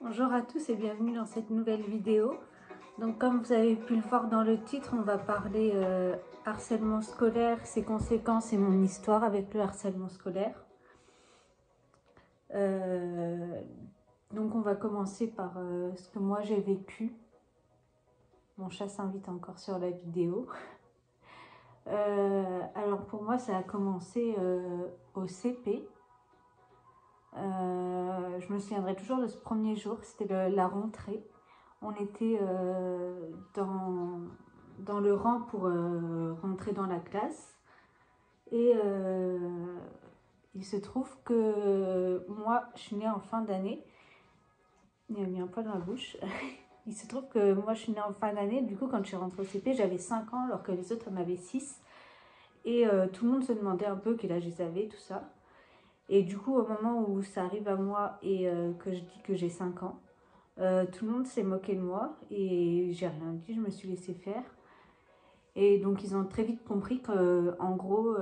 Bonjour à tous et bienvenue dans cette nouvelle vidéo. Donc comme vous avez pu le voir dans le titre, on va parler harcèlement scolaire, ses conséquences et mon histoire avec le harcèlement scolaire. Donc on va commencer par ce que moi j'ai vécu. Mon chat s'invite encore sur la vidéo. Alors pour moi ça a commencé au CP. Je me souviendrai toujours de ce premier jour, c'était la rentrée. On était dans le rang pour rentrer dans la classe. Et il se trouve que moi, je suis née en fin d'année. Il a mis un poil dans la bouche. Il se trouve que moi, je suis née en fin d'année. Du coup, quand je suis rentrée au CP, j'avais 5 ans, alors que les autres en avaient 6. Et tout le monde se demandait un peu quel âge ils avaient, tout ça. Et du coup, au moment où ça arrive à moi et que je dis que j'ai 5 ans, tout le monde s'est moqué de moi et j'ai rien dit, je me suis laissée faire. Et donc ils ont très vite compris qu'en gros,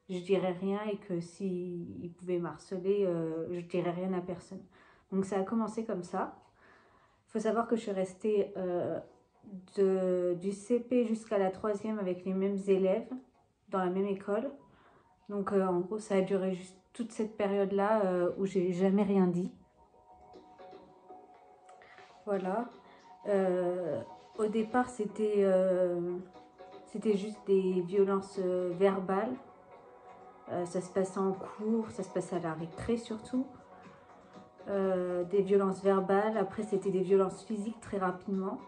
je dirais rien et que s'ils pouvaient m'harceler, je dirais rien à personne. Donc ça a commencé comme ça. Il faut savoir que je suis restée du CP jusqu'à la 3e avec les mêmes élèves dans la même école. Donc en gros, ça a duré juste toute cette période-là où j'ai jamais rien dit. Voilà. Au départ, c'était juste des violences verbales. Ça se passait en cours, ça se passait à la récré surtout. Des violences verbales, après c'était des violences physiques très rapidement.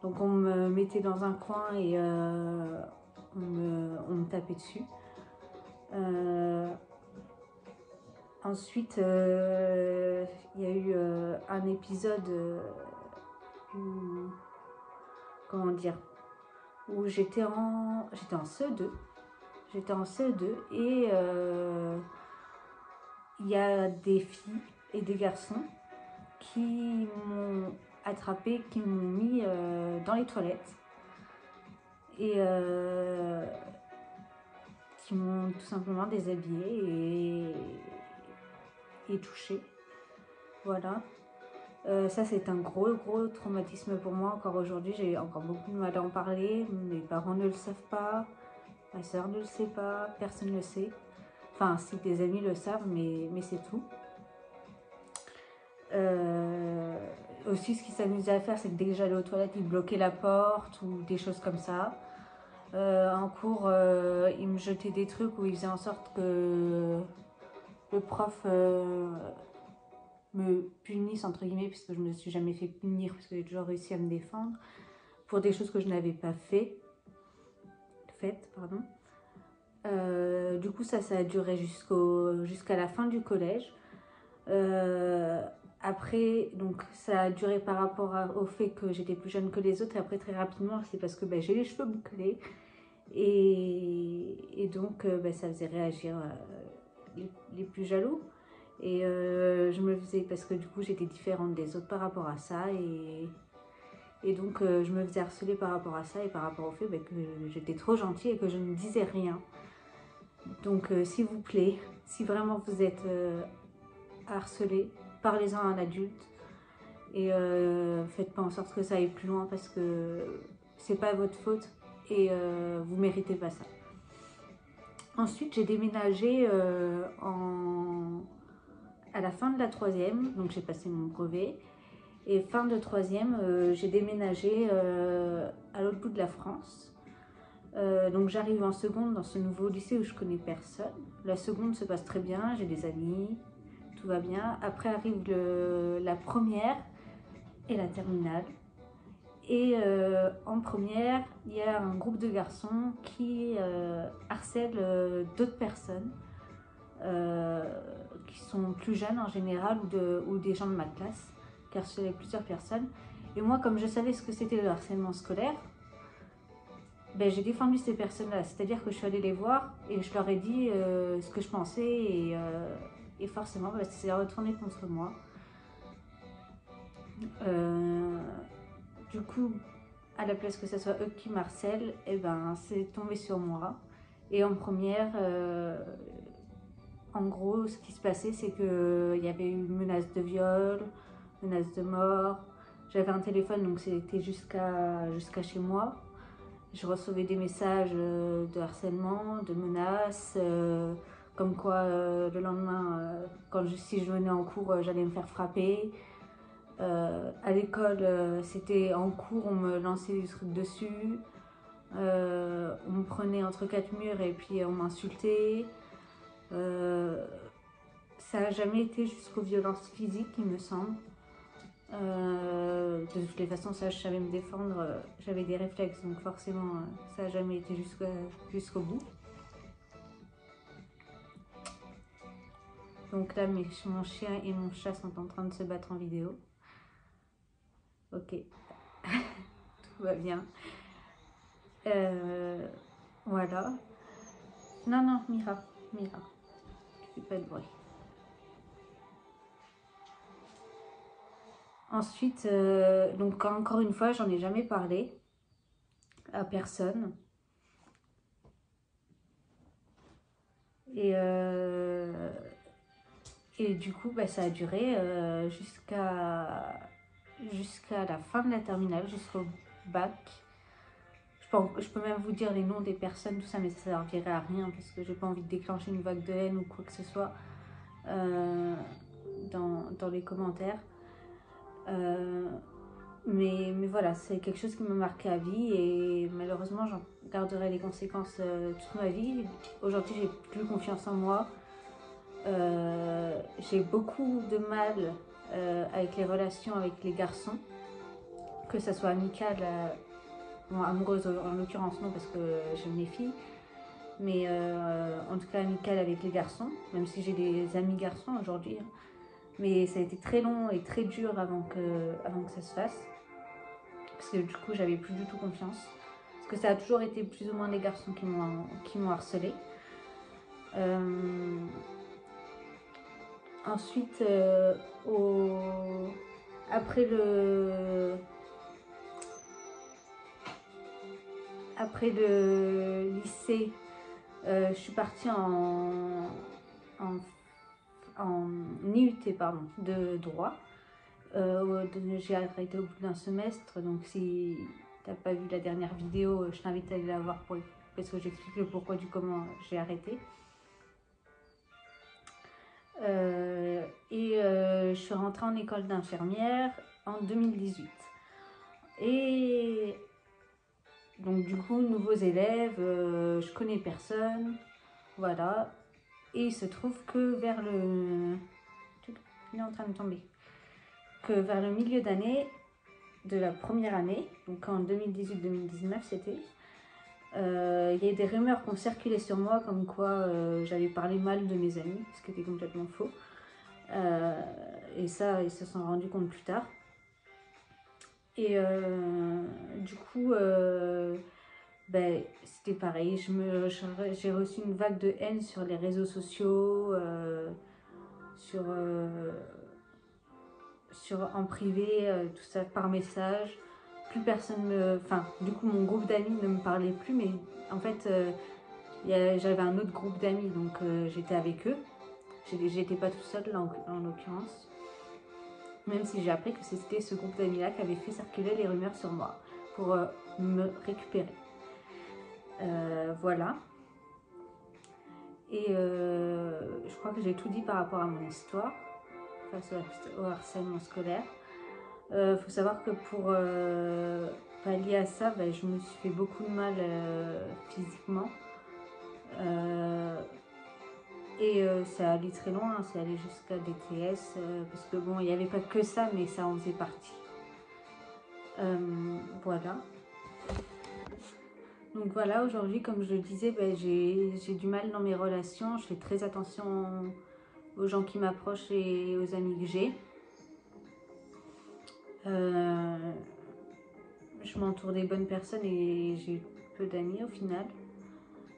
Donc on me mettait dans un coin et on me tapait dessus. Ensuite, il y a eu un épisode où, comment dire, où j'étais en CE2. J'étais en CE2 et il y a des filles et des garçons qui m'ont attrapée, qui m'ont mis dans les toilettes et qui m'ont tout simplement déshabillée et touchée. Voilà. Ça, c'est un gros traumatisme pour moi. Encore aujourd'hui, j'ai encore beaucoup de mal à en parler. Mes parents ne le savent pas, ma soeur ne le sait pas, personne ne le sait. Enfin, si des amis le savent, mais c'est tout. Aussi, ce qu'ils s'amusaient à faire, c'est que dès que j'allais aux toilettes, ils bloquaient la porte ou des choses comme ça. En cours, ils me jetaient des trucs où ils faisaient en sorte que le prof me punisse, entre guillemets, puisque je ne me suis jamais fait punir, puisque j'ai toujours réussi à me défendre, pour des choses que je n'avais pas faites. Du coup, ça a duré jusqu'à la fin du collège. Après, donc ça a duré par rapport au fait que j'étais plus jeune que les autres. Et après, très rapidement, c'est parce que j'ai les cheveux bouclés. Et donc, ça faisait réagir les plus jaloux. Et je me faisais, parce que du coup, j'étais différente des autres par rapport à ça. Et donc, je me faisais harceler par rapport à ça et par rapport au fait que j'étais trop gentille et que je ne disais rien. Donc, s'il vous plaît, si vraiment vous êtes harcelé, parlez-en à un adulte et faites pas en sorte que ça aille plus loin parce que c'est pas votre faute et vous méritez pas ça. Ensuite, j'ai déménagé à la fin de la 3e, donc j'ai passé mon brevet. Et fin de 3e, j'ai déménagé à l'autre bout de la France. Donc j'arrive en seconde dans ce nouveau lycée où je connais personne. La seconde se passe très bien, j'ai des amis, tout va bien. Après arrive la première et la terminale. Et en première, il y a un groupe de garçons qui harcèlent d'autres personnes qui sont plus jeunes en général ou des gens de ma classe qui harcelaient plusieurs personnes. Et moi, comme je savais ce que c'était le harcèlement scolaire, j'ai défendu ces personnes-là. C'est-à-dire que je suis allée les voir et je leur ai dit ce que je pensais et forcément, c'est retourné contre moi. Du coup, à la place que ce soit eux qui m'harcèlent, c'est tombé sur moi. Et en première, en gros, ce qui se passait, c'est qu'il y avait eu une menace de viol, menace de mort. J'avais un téléphone, donc c'était jusqu'à chez moi. Je recevais des messages de harcèlement, de menaces, comme quoi le lendemain, si je venais en cours, j'allais me faire frapper. À l'école, c'était en cours, on me lançait des trucs dessus. On me prenait entre quatre murs et puis on m'insultait. Ça n'a jamais été jusqu'aux violences physiques, il me semble. De toutes les façons, ça, je savais me défendre, j'avais des réflexes, donc forcément, ça n'a jamais été jusqu'au bout. Donc là, mon chien et mon chat sont en train de se battre en vidéo. Ok, tout va bien. Voilà. Non, non, Mira, tu fais pas de bruit. Ensuite, donc encore une fois, j'en ai jamais parlé à personne. Et du coup, bah, ça a duré jusqu'à la fin de la terminale, jusqu'au bac. Je peux même vous dire les noms des personnes, tout ça, mais ça ne servirait à rien parce que j'ai pas envie de déclencher une vague de haine ou quoi que ce soit dans les commentaires. Mais voilà, c'est quelque chose qui m'a marqué à vie et malheureusement, j'en garderai les conséquences toute ma vie. Aujourd'hui, j'ai plus confiance en moi. J'ai beaucoup de mal avec les relations avec les garçons, que ça soit amical, bon, amoureuse en l'occurrence non parce que j'aime les filles, mais en tout cas amicale avec les garçons, même si j'ai des amis garçons aujourd'hui. Mais ça a été très long et très dur avant que ça se fasse, parce que du coup j'avais plus du tout confiance, parce que ça a toujours été plus ou moins les garçons qui m'ont harcelée. Ensuite, après le lycée, je suis partie en IUT pardon, de droit. J'ai arrêté au bout d'un semestre, donc si t'as pas vu la dernière vidéo, je t'invite à aller la voir parce que j'explique le pourquoi du comment j'ai arrêté. Je suis rentrée en école d'infirmière en 2018. Et donc du coup, nouveaux élèves, je connais personne, voilà. Et il se trouve que vers le... Il est en train de tomber. Que vers le milieu d'année, de la première année, donc en 2018-2019 c'était, il y a des rumeurs qui ont circulé sur moi comme quoi j'avais parlé mal de mes amis, ce qui était complètement faux. Et ça, ils se sont rendus compte plus tard. Et du coup, ben, c'était pareil, j'ai reçu une vague de haine sur les réseaux sociaux, en privé, tout ça par message. Plus personne Enfin, du coup, mon groupe d'amis ne me parlait plus, mais en fait, j'avais un autre groupe d'amis, donc j'étais avec eux. J'étais pas toute seule, là, en l'occurrence. Même si j'ai appris que c'était ce groupe d'amis-là qui avait fait circuler les rumeurs sur moi pour me récupérer. Voilà. Et je crois que j'ai tout dit par rapport à mon histoire face au harcèlement scolaire. Faut savoir que pour pallier à ça, ben, je me suis fait beaucoup de mal physiquement. Ça allait très loin, c'est allé jusqu'à DTS, parce que bon, il n'y avait pas que ça, mais ça en faisait partie. Voilà. Donc voilà, aujourd'hui, comme je le disais, ben, j'ai du mal dans mes relations. Je fais très attention aux gens qui m'approchent et aux amis que j'ai. Je m'entoure des bonnes personnes et j'ai peu d'amis au final.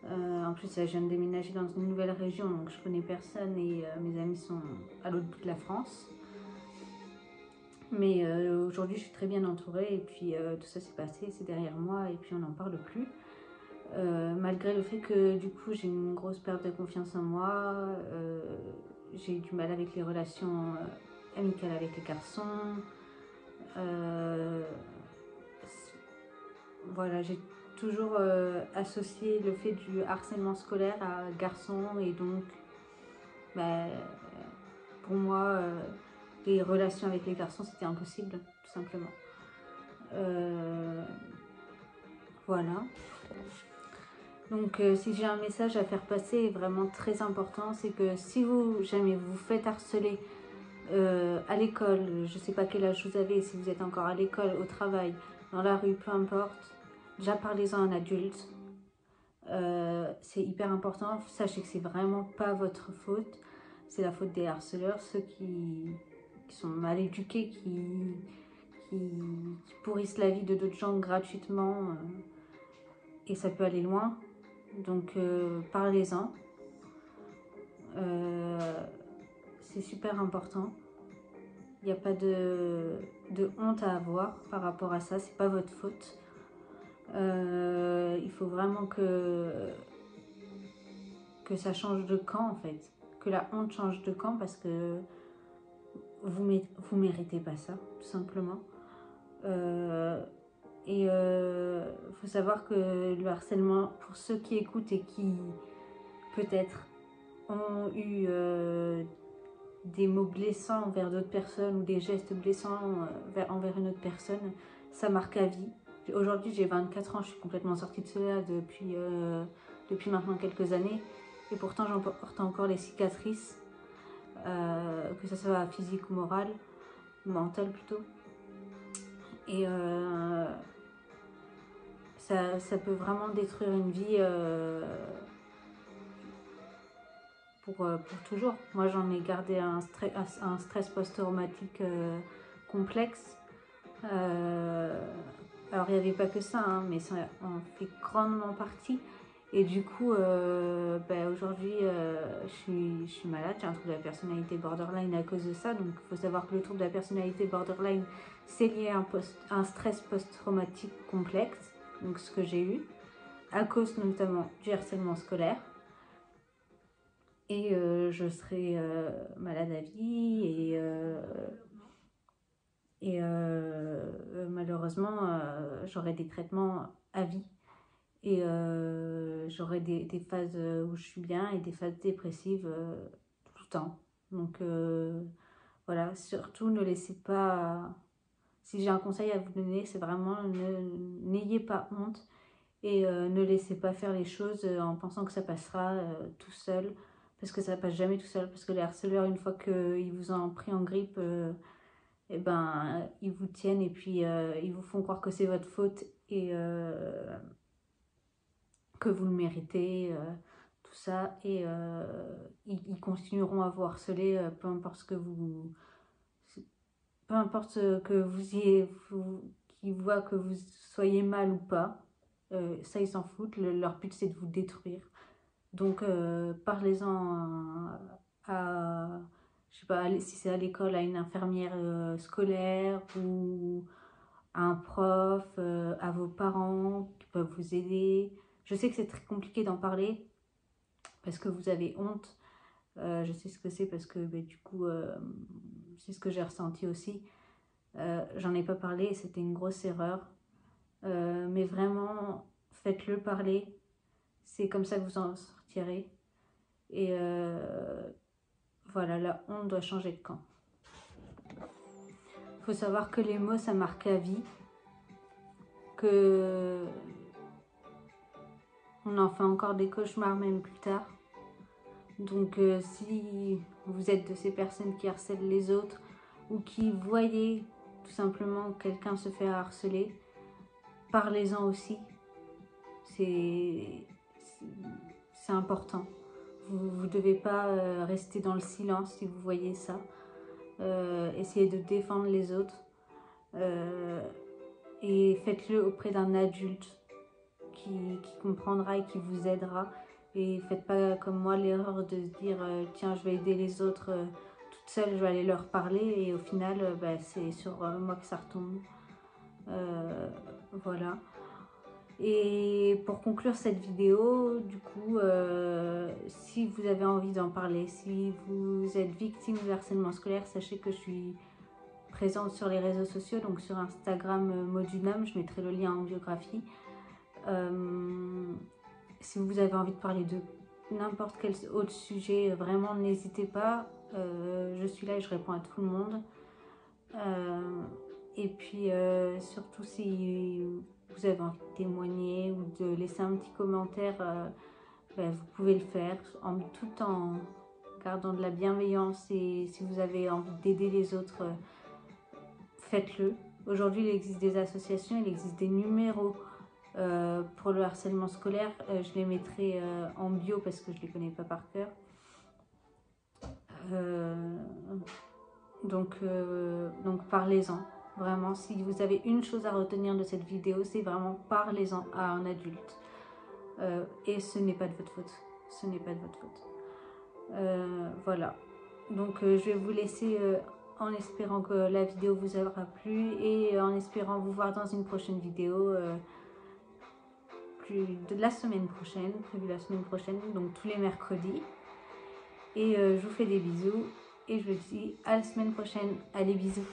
En plus, je viens de déménager dans une nouvelle région, donc je connais personne et mes amis sont à l'autre bout de la France. Mais aujourd'hui, je suis très bien entourée et puis tout ça s'est passé, c'est derrière moi et puis on n'en parle plus. Malgré le fait que du coup j'ai une grosse perte de confiance en moi, j'ai du mal avec les relations amicales avec les garçons. Voilà, j'ai toujours associé le fait du harcèlement scolaire à garçons et donc bah, pour moi les relations avec les garçons c'était impossible tout simplement. Voilà. Donc si j'ai un message à faire passer vraiment très important, c'est que si vous jamais vous faites harceler à l'école, je ne sais pas quel âge vous avez, si vous êtes encore à l'école, au travail, dans la rue, peu importe, déjà parlez-en à un adulte. C'est hyper important, sachez que c'est vraiment pas votre faute, c'est la faute des harceleurs, ceux qui sont mal éduqués, qui pourrissent la vie de d'autres gens gratuitement et ça peut aller loin. Donc parlez-en, c'est super important. Il n'y a pas de honte à avoir par rapport à ça, c'est pas votre faute. Il faut vraiment que ça change de camp en fait, que la honte change de camp parce que vous méritez pas ça, tout simplement. Et faut savoir que le harcèlement, pour ceux qui écoutent et qui peut-être ont eu des mots blessants envers d'autres personnes ou des gestes blessants envers une autre personne, ça marque à vie. Aujourd'hui j'ai 24 ans, je suis complètement sortie de cela depuis maintenant quelques années et pourtant j'en porte encore les cicatrices, que ce soit physique ou morale, ou mentale plutôt. Et ça peut vraiment détruire une vie pour toujours. Moi j'en ai gardé un stress post-traumatique complexe. Alors il n'y avait pas que ça, hein, mais ça en fait grandement partie. Et du coup, aujourd'hui, je suis malade, j'ai un trouble de la personnalité borderline à cause de ça. Donc il faut savoir que le trouble de la personnalité borderline, c'est lié à un stress post-traumatique complexe, donc ce que j'ai eu, à cause notamment du harcèlement scolaire. Et je serai malade à vie et malheureusement, j'aurai des traitements à vie. Et j'aurai des phases où je suis bien et des phases dépressives tout le temps. Donc voilà, surtout ne laissez pas... Si j'ai un conseil à vous donner, c'est vraiment n'ayez pas honte et ne laissez pas faire les choses en pensant que ça passera tout seul. Parce que ça passe jamais tout seul. Parce que les harceleurs, une fois qu'ils vous ont pris en grippe, et ben, ils vous tiennent et puis ils vous font croire que c'est votre faute et que vous le méritez, tout ça. Et ils continueront à vous harceler, peu importe ce que vous... Peu importe que vous y qu'ils voient que vous soyez mal ou pas. Ça, ils s'en foutent. Leur but, c'est de vous détruire. Donc, parlez-en je sais pas, si c'est à l'école, à une infirmière scolaire ou à un prof, à vos parents qui peuvent vous aider. Je sais que c'est très compliqué d'en parler parce que vous avez honte. Je sais ce que c'est parce que du coup, c'est ce que j'ai ressenti aussi. J'en ai pas parlé et c'était une grosse erreur. Mais vraiment, faites-le parler. C'est comme ça que vous en sortirez. Et voilà, la honte doit changer de camp. Il faut savoir que les mots, ça marque à vie. Que on en fait encore des cauchemars même plus tard. Donc si vous êtes de ces personnes qui harcèlent les autres ou qui voyez tout simplement quelqu'un se faire harceler, parlez-en aussi. C'est important. Vous ne devez pas rester dans le silence si vous voyez ça. Essayez de défendre les autres. Et faites-le auprès d'un adulte qui comprendra et qui vous aidera. Et faites pas comme moi l'erreur de se dire tiens, je vais aider les autres toute seule, je vais aller leur parler et au final c'est sur moi que ça retombe. Voilà. Et pour conclure cette vidéo, du coup, si vous avez envie d'en parler, si vous êtes victime de harcèlement scolaire, sachez que je suis présente sur les réseaux sociaux, donc sur Instagram Modunam, je mettrai le lien en biographie. Si vous avez envie de parler de n'importe quel autre sujet, vraiment n'hésitez pas, je suis là et je réponds à tout le monde. Et puis surtout si vous avez envie de témoigner ou de laisser un petit commentaire, vous pouvez le faire tout en gardant de la bienveillance, et si vous avez envie d'aider les autres, faites-le. Aujourd'hui, il existe des associations, il existe des numéros pour le harcèlement scolaire. Je les mettrai en bio parce que je ne les connais pas par cœur. Donc parlez-en. Vraiment, si vous avez une chose à retenir de cette vidéo, c'est vraiment parlez-en à un adulte. Et ce n'est pas de votre faute. Ce n'est pas de votre faute. Voilà. Donc je vais vous laisser en espérant que la vidéo vous aura plu et en espérant vous voir dans une prochaine vidéo de la semaine prochaine, prévue la semaine prochaine, donc tous les mercredis. Et je vous fais des bisous et je vous dis à la semaine prochaine. Allez, bisous.